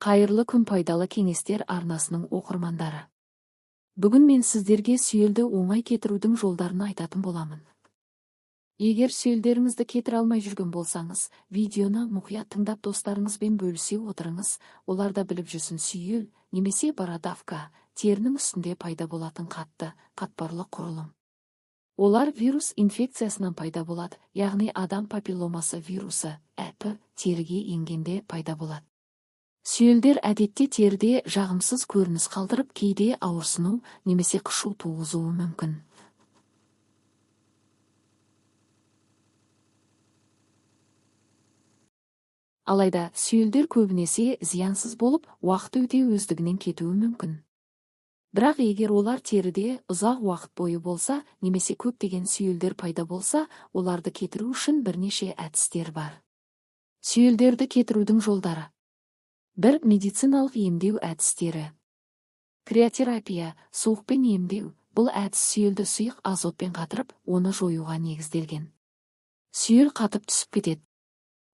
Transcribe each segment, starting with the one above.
Қайырлы күн, пайдалы кеңестер арнасының оқырмандары. Бүгін мен сіздерге сүйелді оңай кетірудің жолдарын айтатын боламын. Егер сүйелдеріңізді кетіре алмай жүрген болсаңыз, видеоны мұқият тыңдап достарыңызбен бөлісе отырыңыз. Олар да біліп жүрсін. Сүйел немесе бородавка терінің үстінде пайда болатын қатты, қатпарлы құрылым. Олар вирус инфекциясынан пайда болады, яғни адам папилломасы вирусы, теріге енгенде пайда болады. Сүйелдер әдетте теріде жағымсыз көрініс қалдырып, кейде ауырсыну немесе қышу туғызуы мүмкін. Алайда сүйелдер көбінесе зиянсыз болып, уақыт өте өздігінен кетуі мүмкін. Бірақ егер олар теріде ұзақ уақыт бойы болса, немесе көптеген сүйелдер пайда болса, оларды кетіру үшін бірнеше әдістер бар. Сүйелдерді кетірудің жолдары. 1. Медициналық емдеу әдістері. Криотерапия, суықпен емдеу. Бұл әдіс сүйелді сұйық азотпен қатырып, оны жоюға негізделген. Сүйел қатып түсіп кетеді.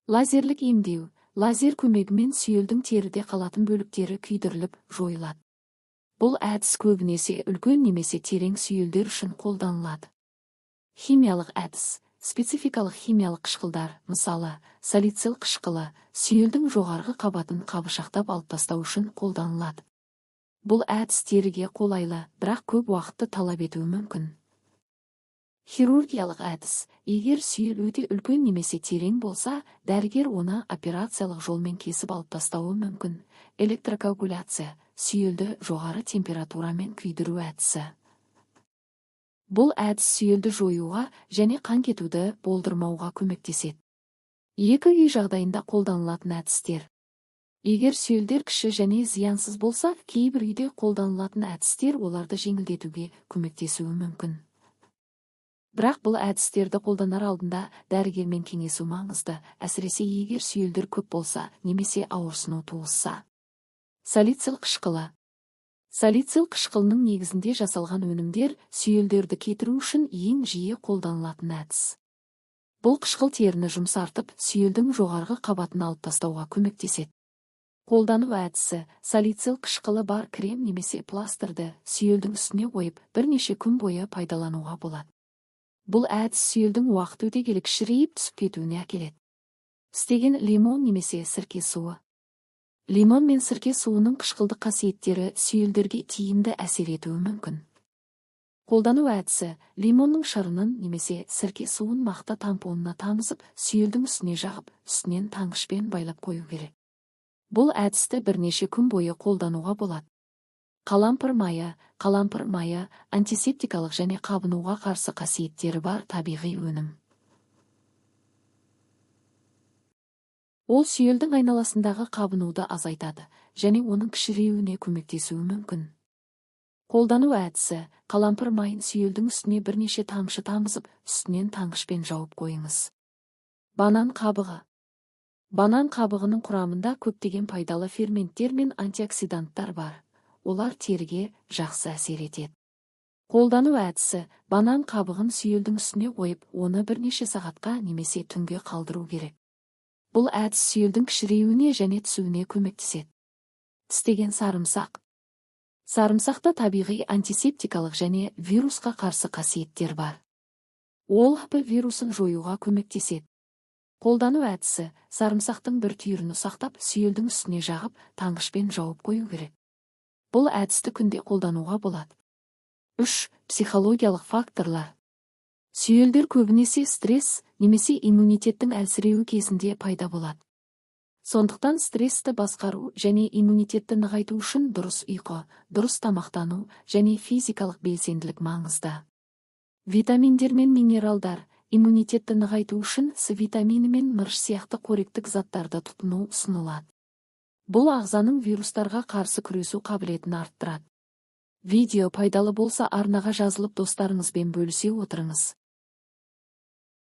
Лазерлік емдеу. Лазер көмегімен сүйелдің теріде қалатын бөліктері күйдіріліп, жойылады. Бұл әдіс көбінесе үлкен немесе терең сүйелдер үшін қолданылады. Химиялық әдіс. Спецификалық химиялық қышқылдар, мысалы, салицил қышқылы, сүйелдің жоғарғы қабатын қабышақтап алып тастау үшін қолданылады. Бұл әдіс теріге қолайлы, бірақ көп уақытты талап етуі мүмкін. Хирургиялық әдіс. Егер сүйел өте үлкен немесе терең болса, дәрігер оны операциялық жолмен кесіп алып тастауы мүмкін. Электрокоагуляция. Сүйелді жоғары температурамен күйдіру әдісі. Бұл әдіс сүйелді жоюға және қан кетуді болдырмауға көмектеседі. 2 үй жағдайында қолданылатын әдістер. Егер сүйелдер кіші және зиянсыз болса, кейбір үйде қолданылатын әдістер оларды жеңілдетуге көмектесуі мүмкін. Бірақ бұл әдістерді қолданар алдында дәрігермен кеңесу маңызды, әсіресе егер сүйелдер көп болса, немесе ауырсыну туғызса. Салицил қышқылы. Салицил қышқылының негізінде жасалған өнімдер сүйелдерді кетіру үшін ең жиі қолданылатын әдіс. Бұл қышқыл теріні жұмсартып, сүйелдің жоғарғы қабатын алып тастауға көмектеседі. Қолдану әдісі. Салицил қышқылы бар крем немесе пластырды сүйелдің үстіне қойып, бірнеше күн бойы пайдалануға болады. Бұл әдіс сүйелдің уақыт өте келе кішірейіп түсіп кетуіне әкеледі. Істеген лимон немесе сірке суы. Лимон мен сірке суының қышқылдық қасиеттері сүйелдерге тиімді әсер етуі мүмкін. Қолдану әдісі. Лимонның шырынын немесе сірке суын мақта тампонына тамызып, сүйелдің үстіне жағып, үстінен таңғышпен байлап қою керек. Бұл әдісті бірнеше күн бойы қолдануға болады. Қалампыр майы. Қалампыр майы антисептикалық және қабынуға қарсы қасиеттері бар табиғи өнім. Ол сүйелдің айналасындағы қабынуды азайтады және оның кішіреуіне көмектесуі мүмкін. Қолдану әдісі. Қалампыр майын сүйелдің үстіне бірнеше тамшы тамызып, үстінен таңғышпен жауып қойыңыз. Банан қабығы. Банан қабығының құрамында көптеген пайдалы ферменттер мен антиоксиданттар бар. Олар теріге жақсы әсер етеді. Қолдану әдісі. Банан қабығын сүйелдің үстіне қойып, оны бірнеше сағатқа немесе түнге қалдыру керек. Бұл әдіс сүйелдің кішіреуіне және түсуіне көмектеседі. Тістеген сарымсақ. Сарымсақта табиғи антисептикалық және вирусқа қарсы қасиеттер бар. Ол вирусын жоюға көмектеседі. Қолдану әдісі. Сарымсақтың бір түйірін ұсақтап, сүйелдің үстіне жағып, таңғышпен жауып қою керек. Бұл әдісті күнде қолдануға болады. 3. Психологиялық факторлар. Сүйелдер көбінесе стресс немесе иммунитеттің әлсіреуі кезінде пайда болады. Сондықтан стрессті басқару және иммунитетті нығайту үшін дұрыс ұйқы, дұрыс тамақтану және физикалық белсенділік маңызды. Витаминдер мен минералдар. Иммунитетті нығайту үшін С витамині мен мырыш сияқты қоректік заттарды тұтыну ұсынылады. Бұл ағзаның вирустарға қарсы күресу қабілетін арттырады. Видео пайдалы болса арнаға жазылып достарыңызбен бөлісе отырыңыз.